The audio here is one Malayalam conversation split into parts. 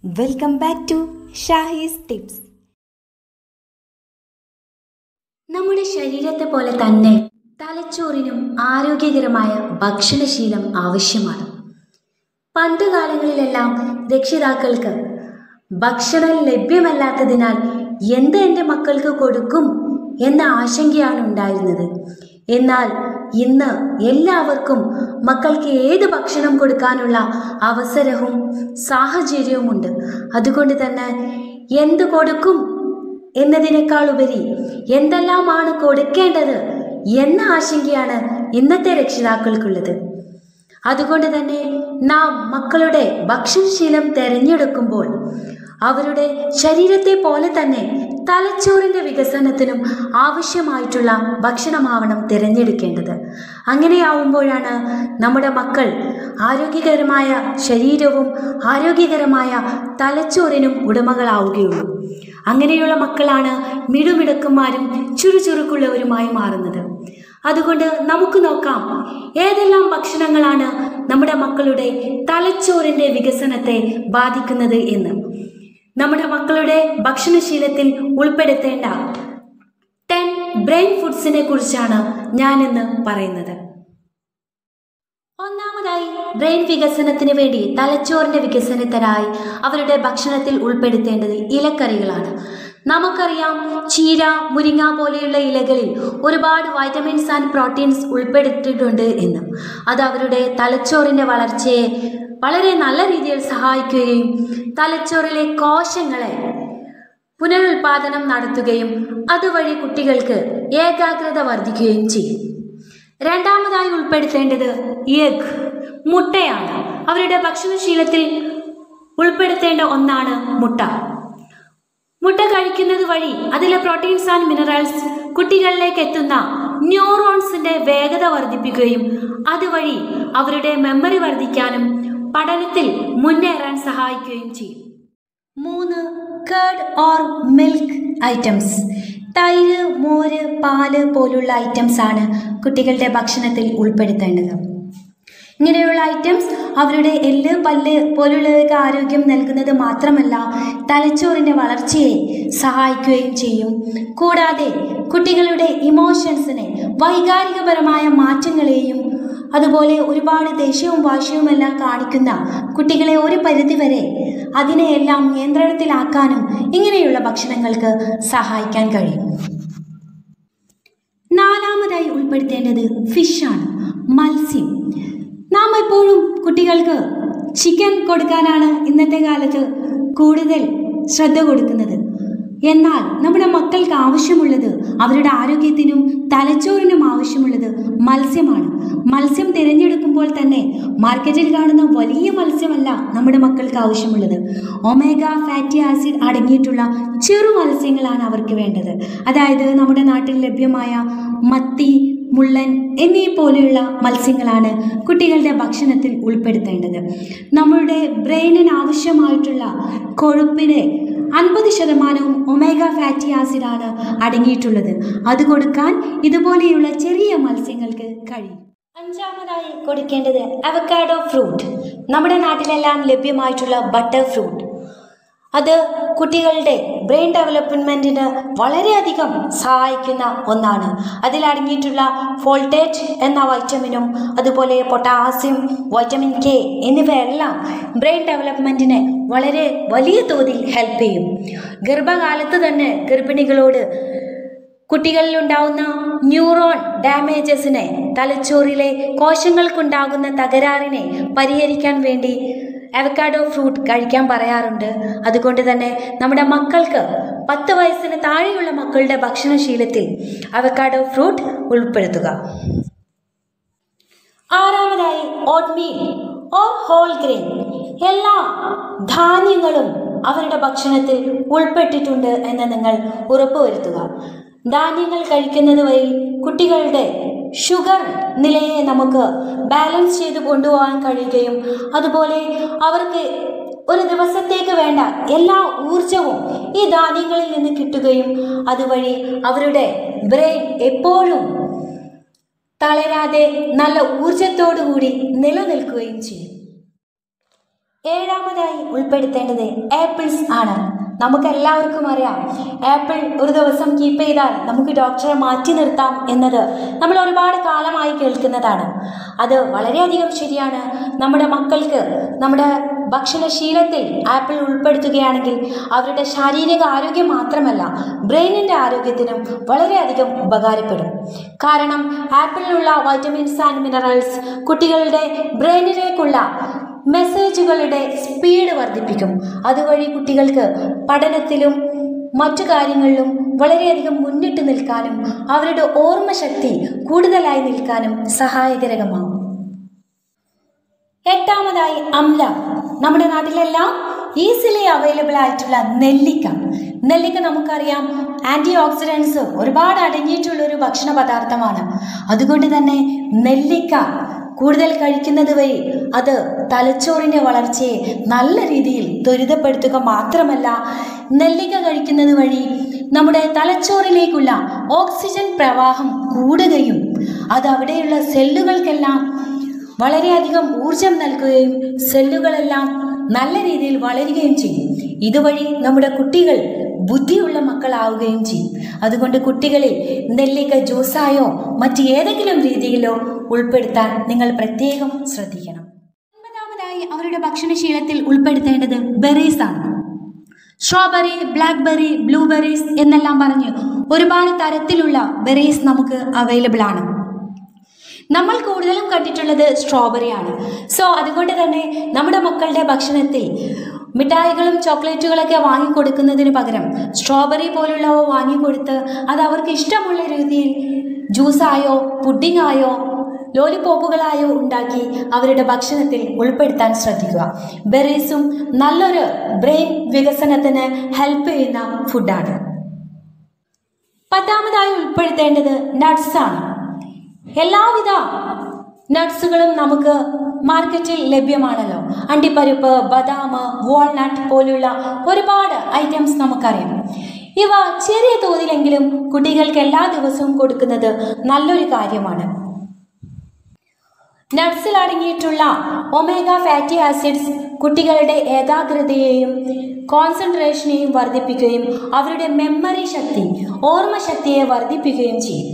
വെൽക്കം ബാക്ക് ടു ഷാഹീസ് ടിപ്സ്. നമ്മുടെ ശരീരത്തെ പോലെ തന്നെ തലച്ചോറിനും ആരോഗ്യകരമായ ഭക്ഷണശീലം ആവശ്യമാണ്. പണ്ടുകാലങ്ങളിലെല്ലാം രക്ഷിതാക്കൾക്ക് ഭക്ഷണം ലഭ്യമല്ലാത്തതിനാൽ എന്ത് എൻ്റെ മക്കൾക്ക് കൊടുക്കും എന്ന ആശങ്കയാണ് ഉണ്ടായിരുന്നത്. എന്നാൽ ഇന്ന് എല്ലാവർക്കും മക്കൾക്ക് ഏത് ഭക്ഷണം കൊടുക്കാനുള്ള അവസരവും സാഹചര്യവുമുണ്ട്. അതുകൊണ്ട് തന്നെ എന്ത് കൊടുക്കും എന്നതിനേക്കാൾ ഉപരി എന്തെല്ലാമാണ് കൊടുക്കേണ്ടത് എന്ന ആശങ്കയാണ് ഇന്നത്തെ രക്ഷിതാക്കൾക്കുള്ളത്. അതുകൊണ്ട് തന്നെ നാം മക്കളുടെ ഭക്ഷണശീലം തിരഞ്ഞെടുക്കുമ്പോൾ അവരുടെ ശരീരത്തെ പോലെ തന്നെ തലച്ചോറിൻ്റെ വികസനത്തിനും ആവശ്യമായിട്ടുള്ള ഭക്ഷണമാവണം തിരഞ്ഞെടുക്കേണ്ടത്. അങ്ങനെയാവുമ്പോഴാണ് നമ്മുടെ മക്കൾ ആരോഗ്യകരമായ ശരീരവും ആരോഗ്യകരമായ തലച്ചോറിനും ഉടമകളാവുകയുള്ളൂ. അങ്ങനെയുള്ള മക്കളാണ് മിടുമിടുക്കന്മാരും ചുറുചുറുക്കുള്ളവരുമായി മാറുന്നത്. അതുകൊണ്ട് നമുക്ക് നോക്കാം ഏതെല്ലാം ഭക്ഷണങ്ങളാണ് നമ്മുടെ മക്കളുടെ തലച്ചോറിൻ്റെ വികസനത്തെ ബാധിക്കുന്നത് എന്ന്. നമ്മുടെ മക്കളുടെ ഭക്ഷണശീലത്തിൽ ഉൾപ്പെടുത്തേണ്ട 10 ബ്രെയിൻ ഫുഡ്സിനെ കുറിച്ചാണ് ഞാനിന്ന് പറയുന്നത്. ഒന്നാമതായി, ബ്രെയിൻ വികസനത്തിന് വേണ്ടി തലച്ചോറിൻ്റെ വികസനത്തിനായി അവരുടെ ഭക്ഷണത്തിൽ ഉൾപ്പെടുത്തേണ്ടത് ഇലക്കറികളാണ്. നമുക്കറിയാം, ചീര, മുരിങ്ങ പോലെയുള്ള ഇലകളിൽ ഒരുപാട് വൈറ്റമിൻസ് ആൻഡ് പ്രോട്ടീൻസ് ഉൾപ്പെടുത്തിയിട്ടുണ്ട് എന്ന്. അത് അവരുടെ തലച്ചോറിൻ്റെ വളർച്ചയെ വളരെ നല്ല രീതിയിൽ സഹായിക്കുകയും തലച്ചോറിലെ കോശങ്ങളെ പുനരുൽപാദനം നടത്തുകയും അതുവഴി കുട്ടികൾക്ക് ഏകാഗ്രത വർദ്ധിക്കുകയും ചെയ്യും. രണ്ടാമതായി ഉൾപ്പെടുത്തേണ്ടത് എഗ്, മുട്ടയാണ്. അവരുടെ ഭക്ഷണശീലത്തിൽ ഉൾപ്പെടുത്തേണ്ട ഒന്നാണ് മുട്ട. മുട്ട കഴിക്കുന്നത് വഴി അതിലെ പ്രോട്ടീൻസ് ആൻഡ് മിനറൽസ് കുട്ടികളിലേക്ക് എത്തുന്ന ന്യൂറോൺസിൻ്റെ വേഗത വർദ്ധിപ്പിക്കുകയും അതുവഴി അവരുടെ മെമ്മറി വർദ്ധിക്കാനും പഠനത്തിൽ മുന്നേറാൻ സഹായിക്കുകയും ചെയ്യും. 3. Card or milk items. തൈര്, മോര്, പാല് പോലുള്ള ഐറ്റംസ് ആണ് കുട്ടികളുടെ ഭക്ഷണത്തിൽ ഉൾപ്പെടുത്തേണ്ടത്. ഇങ്ങനെയുള്ള ഐറ്റംസ് അവരുടെ എല്ല്, പല്ല് പോലുള്ളവർക്ക് ആരോഗ്യം നൽകുന്നത് മാത്രമല്ല, തലച്ചോറിൻ്റെ വളർച്ചയെ സഹായിക്കുകയും ചെയ്യും. കൂടാതെ കുട്ടികളുടെ ഇമോഷൻസിനെ, വൈകാരികപരമായ മാറ്റങ്ങളെയും അതുപോലെ ഒരുപാട് ദേഷ്യവും വാശിയുമെല്ലാം കാണിക്കുന്ന കുട്ടികളെ ഒരു പരിധിവരെ അതിനെയെല്ലാം നിയന്ത്രണത്തിലാക്കാനും ഇങ്ങനെയുള്ള ഭക്ഷണങ്ങൾക്ക് സഹായിക്കാൻ കഴിയും. നാലാമതായി ഉൾപ്പെടുത്തേണ്ടത് ഫിഷാണ്, മത്സ്യം. നാം എപ്പോഴും കുട്ടികൾക്ക് ചിക്കൻ കൊടുക്കാനാണ് ഇന്നത്തെ കാലത്ത് കൂടുതൽ ശ്രദ്ധ കൊടുക്കുന്നത്. എന്നാൽ നമ്മുടെ മക്കൾക്ക് ആവശ്യമുള്ളത്, അവരുടെ ആരോഗ്യത്തിനും തലച്ചോറിനും ആവശ്യമുള്ളത് മത്സ്യമാണ്. മത്സ്യം തിരഞ്ഞെടുക്കുമ്പോൾ തന്നെ മാർക്കറ്റിൽ കാണുന്ന വലിയ മത്സ്യമല്ല നമ്മുടെ മക്കൾക്ക് ആവശ്യമുള്ളത്. ഒമേഗ ഫാറ്റി ആസിഡ് അടങ്ങിയിട്ടുള്ള ചെറു മത്സ്യങ്ങളാണ് അവർക്ക് വേണ്ടത്. അതായത് നമ്മുടെ നാട്ടിൽ ലഭ്യമായ മത്തി, മുള്ളൻ എന്നീ പോലെയുള്ള മത്സ്യങ്ങളാണ് കുട്ടികളുടെ ഭക്ഷണത്തിൽ ഉൾപ്പെടുത്തേണ്ടത്. നമ്മളുടെ ബ്രെയിനിന് ആവശ്യമായിട്ടുള്ള കൊഴുപ്പിന് 50% ഒമേഗ ഫാറ്റി ആസിഡാണ് അടങ്ങിയിട്ടുള്ളത്. അത് കൊടുക്കാൻ ഇതുപോലെയുള്ള ചെറിയ മത്സ്യങ്ങൾക്ക് കഴിയും. അഞ്ചാമതായി കൊടുക്കേണ്ടത് അവക്കാഡോ ഫ്രൂട്ട്. നമ്മുടെ നാട്ടിലെല്ലാം ലഭ്യമായിട്ടുള്ള ബട്ടർ ഫ്രൂട്ട്. അത് കുട്ടികളുടെ ബ്രെയിൻ ഡെവലപ്മെൻറ്റിന് വളരെയധികം സഹായിക്കുന്ന ഒന്നാണ്. അതിലടങ്ങിയിട്ടുള്ള ഫോൾട്ടേറ്റ് എന്ന വൈറ്റമിനും അതുപോലെ പൊട്ടാസ്യം, വൈറ്റമിൻ കെ എന്നിവയെല്ലാം ബ്രെയിൻ ഡെവലപ്മെൻറ്റിനെ വളരെ വലിയ തോതിൽ ഹെൽപ്പ് ചെയ്യും. ഗർഭകാലത്ത് തന്നെ ഗർഭിണികളോട് കുട്ടികളിലുണ്ടാവുന്ന ന്യൂറോൺ ഡാമേജസിനെ, തലച്ചോറിലെ കോശങ്ങൾക്കുണ്ടാകുന്ന തകരാറിനെ പരിഹരിക്കാൻ വേണ്ടി അവക്കാഡോ ഫ്രൂട്ട് കഴിക്കാൻ പറയാറുണ്ട്. അതുകൊണ്ട് തന്നെ നമ്മുടെ മക്കൾക്ക് 10 വയസ്സിന് താഴെയുള്ള മക്കളുടെ ഭക്ഷണശീലത്തിൽ അവക്കാഡോ ഫ്രൂട്ട് ഉൾപ്പെടുത്തുക. ആറാമതായി ഓട്ട്മീൽ ഓർ ഹോൾ ഗ്രെയിൻ. എല്ലാ ധാന്യങ്ങളും അവരുടെ ഭക്ഷണത്തിൽ ഉൾപ്പെട്ടിട്ടുണ്ട് എന്ന് നിങ്ങൾ ഉറപ്പുവരുത്തുക. ധാന്യങ്ങൾ കഴിക്കുന്നത് വഴി കുട്ടികളുടെ ഷുഗർ നിലയെ നമുക്ക് ബാലൻസ് ചെയ്ത് കൊണ്ടുപോകാൻ കഴിയുകയും അതുപോലെ അവർക്ക് ഒരു ദിവസത്തേക്ക് വേണ്ട എല്ലാ ഊർജവും ഈ ധാന്യങ്ങളിൽ നിന്ന് കിട്ടുകയും അതുവഴി അവരുടെ ബ്രെയിൻ എപ്പോഴും തളരാതെ നല്ല ഊർജത്തോടു കൂടി നിലനിൽക്കുകയും ചെയ്യും. ഏഴാമതായി ഉൾപ്പെടുത്തേണ്ടത് ആപ്പിൾസ് ആണ്. നമുക്ക് എല്ലാവർക്കും അറിയാം, ആപ്പിൾ ഒരു ദിവസം കീപ്പ് ചെയ്താൽ നമുക്ക് ഡോക്ടറെ മാറ്റി നിർത്താം എന്നത് നമ്മൾ ഒരുപാട് കാലമായി കേൾക്കുന്നതാണ്. അത് വളരെയധികം ശരിയാണ്. നമ്മുടെ മക്കൾക്ക് നമ്മുടെ ഭക്ഷണശീലത്തിൽ ആപ്പിൾ ഉൾപ്പെടുത്തുകയാണെങ്കിൽ അവരുടെ ശാരീരിക ആരോഗ്യം മാത്രമല്ല, ബ്രെയിനിൻ്റെ ആരോഗ്യത്തിനും വളരെയധികം ഉപകാരപ്പെടും. കാരണം ആപ്പിളിലുള്ള വൈറ്റമിൻസ് ആൻഡ് മിനറൽസ് കുട്ടികളുടെ ബ്രെയിനിലേക്കുള്ള മെസ്സേജുകളുടെ സ്പീഡ് വർദ്ധിപ്പിക്കും. അതുവഴി കുട്ടികൾക്ക് പഠനത്തിലും മറ്റു കാര്യങ്ങളിലും വളരെയധികം മുന്നിട്ട് നിൽക്കാനും അവരുടെ ഓർമ്മശക്തി കൂടുതലായി നിൽക്കാനും സഹായകരമാകും. എട്ടാമതായി അംല. നമ്മുടെ നാട്ടിലെല്ലാം ഈസിലി അവൈലബിൾ ആയിട്ടുള്ള നെല്ലിക്ക. നെല്ലിക്ക നമുക്കറിയാം, ആൻറ്റി ഓക്സിഡൻസ് ഒരുപാട് അടങ്ങിയിട്ടുള്ളൊരു ഭക്ഷണ പദാർത്ഥമാണ്. അതുകൊണ്ട് തന്നെ നെല്ലിക്ക കൂടുതൽ കഴിക്കുന്നത് വഴി അത് തലച്ചോറിൻ്റെ വളർച്ചയെ നല്ല രീതിയിൽ ത്വരിതപ്പെടുത്തുക മാത്രമല്ല, നെല്ലിക്ക കഴിക്കുന്നത് വഴി നമ്മുടെ തലച്ചോറിലേക്കുള്ള ഓക്സിജൻ പ്രവാഹം കൂടുകയും അത് അവിടെയുള്ള സെല്ലുകൾക്കെല്ലാം വളരെയധികം ഊർജം നൽകുകയും സെല്ലുകളെല്ലാം നല്ല രീതിയിൽ വളരുകയും ചെയ്യും. ഇതുവഴി നമ്മുടെ കുട്ടികൾ ബുദ്ധിയുള്ള മക്കളാവുകയും ചെയ്യും. അതുകൊണ്ട് കുട്ടികളിൽ നെല്ലിക്ക ജ്യൂസായോ മറ്റ് ഏതെങ്കിലും രീതിയിലോ ഉൾപ്പെടുത്താൻ നിങ്ങൾ പ്രത്യേകം ശ്രദ്ധിക്കണം. ഒൻപതാമതായി അവരുടെ ഭക്ഷണശീലത്തിൽ ഉൾപ്പെടുത്തേണ്ടത് ബെറീസ് ആണ്. സ്ട്രോബെറി, ബ്ലാക്ക്ബെറി, ബ്ലൂബെറീസ് എന്നെല്ലാം പറഞ്ഞ് ഒരുപാട് തരത്തിലുള്ള ബെറീസ് നമുക്ക് അവൈലബിൾ ആണ്. നമ്മൾ കൂടുതലും കണ്ടിട്ടുള്ളത് സ്ട്രോബെറി ആണ്. സോ അതുകൊണ്ട് തന്നെ നമ്മുടെ മക്കളുടെ ഭക്ഷണത്തിൽ മിഠായികളും ചോക്ലേറ്റുകളൊക്കെ വാങ്ങിക്കൊടുക്കുന്നതിന് പകരം സ്ട്രോബെറി പോലുള്ളവ വാങ്ങിക്കൊടുത്ത് അത് അവർക്ക് ഇഷ്ടമുള്ള രീതിയിൽ ജ്യൂസായോ പുഡിങ്ങായോ ലോലിപോപ്പുകളായോ ഉണ്ടാക്കി അവരുടെ ഭക്ഷണത്തിൽ ഉൾപ്പെടുത്താൻ ശ്രദ്ധിക്കുക. ബെറീസും നല്ലൊരു ബ്രെയിൻ വികസനത്തിന് ഹെൽപ്പ് ചെയ്യുന്ന ഫുഡാണ്. പത്താമതായി ഉൾപ്പെടുത്തേണ്ടത് നട്ട്സ് ആണ്. എല്ലാവിധ നട്ട്സുകളും നമുക്ക് മാർക്കറ്റിൽ ലഭ്യമാണല്ലോ. അണ്ടിപ്പരിപ്പ്, ബദാം, വാൾനട്ട് പോലുള്ള ഒരുപാട് ഐറ്റംസ് നമുക്കറിയാം. ഇവ ചെറിയ തോതിലെങ്കിലും കുട്ടികൾക്ക് എല്ലാ ദിവസവും കൊടുക്കുന്നത് നല്ലൊരു കാര്യമാണ്. നട്ട്സിൽ അടങ്ങിയിട്ടുള്ള ഒമേഗ ഫാറ്റി ആസിഡ്സ് കുട്ടികളുടെ ഏകാഗ്രതയെയും കോൺസെൻട്രേഷനെയും വർദ്ധിപ്പിക്കുകയും അവരുടെ മെമ്മറി ശക്തി, ഓർമ്മശക്തിയെ വർദ്ധിപ്പിക്കുകയും ചെയ്യും.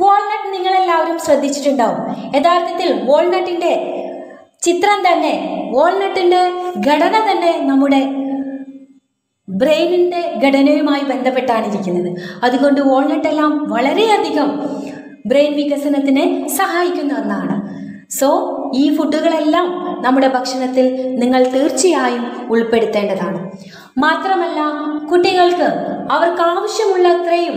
വാൾനട്ട് നിങ്ങളെല്ലാവരും ശ്രദ്ധിച്ചിട്ടുണ്ടാവും. യഥാർത്ഥത്തിൽ വാൾനട്ടിൻ്റെ ചിത്രം തന്നെ, വാൾനട്ടിൻ്റെ ഘടന തന്നെ നമ്മുടെ ബ്രെയിനിൻ്റെ ഘടനയുമായി ബന്ധപ്പെട്ടാണ് ഇരിക്കുന്നത്. അതുകൊണ്ട് വാൾനട്ടെല്ലാം വളരെയധികം ബ്രെയിൻ വികസനത്തിന് സഹായിക്കുന്ന ഒന്നാണ്. സോ ഈ ഫുഡുകളെല്ലാം നമ്മുടെ ഭക്ഷണത്തിൽ നിങ്ങൾ തീർച്ചയായും ഉൾപ്പെടുത്തേണ്ടതാണ്. മാത്രമല്ല, കുട്ടികൾക്ക് അവർക്ക് ആവശ്യമുള്ളത്രയും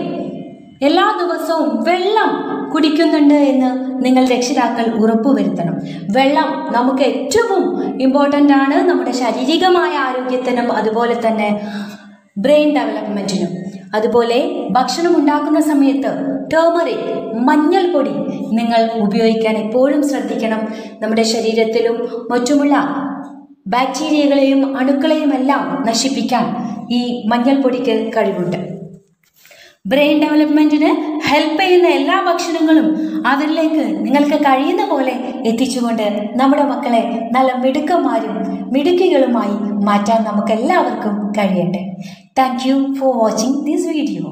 എല്ലാ ദിവസവും വെള്ളം കുടിക്കുന്നുണ്ട് എന്ന് നിങ്ങൾ രക്ഷിതാക്കൾ ഉറപ്പുവരുത്തണം. വെള്ളം നമുക്ക് ഏറ്റവും ഇമ്പോർട്ടൻ്റ് ആണ്, നമ്മുടെ ശാരീരികമായ ആരോഗ്യത്തിനും അതുപോലെ തന്നെ ബ്രെയിൻ ഡെവലപ്മെൻറ്റിനും. അതുപോലെ ഭക്ഷണം ഉണ്ടാക്കുന്ന സമയത്ത് ടേമറിക്, മഞ്ഞൾപ്പൊടി നിങ്ങൾ ഉപയോഗിക്കാൻ എപ്പോഴും ശ്രദ്ധിക്കണം. നമ്മുടെ ശരീരത്തിലും മറ്റുമുള്ള ബാക്ടീരിയകളെയും അണുക്കളെയും എല്ലാം നശിപ്പിക്കാൻ ഈ മഞ്ഞൾപ്പൊടിക്ക് കഴിവുണ്ട്. ബ്രെയിൻ ഡെവലപ്മെൻറ്റിന് ഹെൽപ്പ് ചെയ്യുന്ന എല്ലാ ഭക്ഷണങ്ങളും അവരിലേക്ക് നിങ്ങൾക്ക് കഴിയുന്ന പോലെ എത്തിച്ചുകൊണ്ട് നമ്മുടെ മക്കളെ നല്ല മിടുക്കന്മാരും മിടുക്കികളുമായി മാറ്റാൻ നമുക്കെല്ലാവർക്കും കഴിയട്ടെ. Thank you for watching this video.